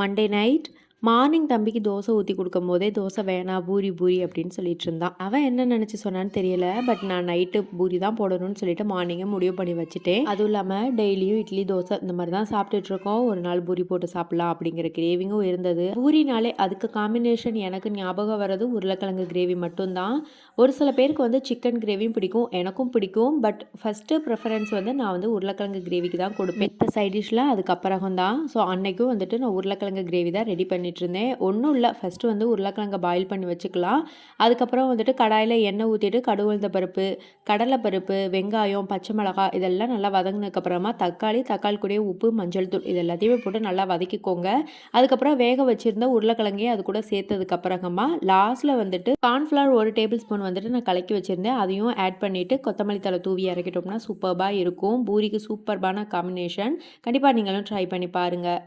Monday night morning தம்பிக்கு தோசை ஊற்றி கொடுக்கும்போதே தோசை வேணாம் பூரி பூரி அப்படின்னு சொல்லிட்டு இருந்தான். அவன் என்ன நினச்சி சொன்னான்னு தெரியல. பட் நான் நைட்டு பூரி தான் போடணும்னு சொல்லிட்டு மார்னிங்கே முடிவு பண்ணி வச்சுட்டேன். அதுவும் இல்லாமல் டெய்லியும் இட்லி தோசை இந்த மாதிரி தான் சாப்பிட்டுட்டு இருக்கோம். ஒரு நாள் பூரி போட்டு சாப்பிடலாம் அப்படிங்கிற கிரேவிங்கும் இருந்தது. பூரினாலே அதுக்கு காம்பினேஷன் எனக்கு ஞாபகம் வர்றது உருளைக்கிழங்கு கிரேவி மட்டும்தான். ஒரு சில பேருக்கு வந்து சிக்கன் கிரேவியும் பிடிக்கும், எனக்கும் பிடிக்கும். பட் ஃபஸ்ட்டு ப்ரிஃபரன்ஸ் வந்து நான் வந்து உருளைக்கிழங்கு கிரேவிக்கு தான் கொடுப்பேன். இந்த சைட் டிஷ்ஷில் அதுக்கப்புறம் தான். ஸோ அன்னைக்கும் வந்துட்டு நான் உருளைக்கிழங்கு கிரேவி தான் ரெடி பண்ணிட்டு இருந்தேன். ஒன்றும் இல்லை, ஃபஸ்ட்டு வந்து உருளைக்கிழங்கை பாயில் பண்ணி வச்சுக்கலாம். அதுக்கப்புறம் வந்துட்டு கடாயில் எண்ணெய் ஊற்றிட்டு கடுகு உளுந்த பருப்பு, கடலைப்பருப்பு, வெங்காயம், பச்சை மிளகாய் இதெல்லாம் நல்லா வதங்கினதுக்கப்புறமா தக்காளி கூடயே உப்பு, மஞ்சள் தூள் இது எல்லாத்தையுமே போட்டு நல்லா வதக்கிக்கோங்க. அதுக்கப்புறம் வேக வச்சுருந்த உருளைக்கிழங்கையும் அது கூட சேர்த்ததுக்கப்புறமா லாஸ்ட்டில் வந்துட்டு கார்ன்ஃப்ளவர் 1 டேபிள் ஸ்பூன் வந்துட்டு நான் கலக்கி வச்சுருந்தேன். அதையும் ஆட் பண்ணிவிட்டு கொத்தமல்லி தழை தூவி இறக்கிட்டோம்னா சூப்பர்பாக இருக்கும். பூரிக்கு சூப்பர்பான காம்பினேஷன். கண்டிப்பாக நீங்களும் ட்ரை பண்ணி பாருங்கள்.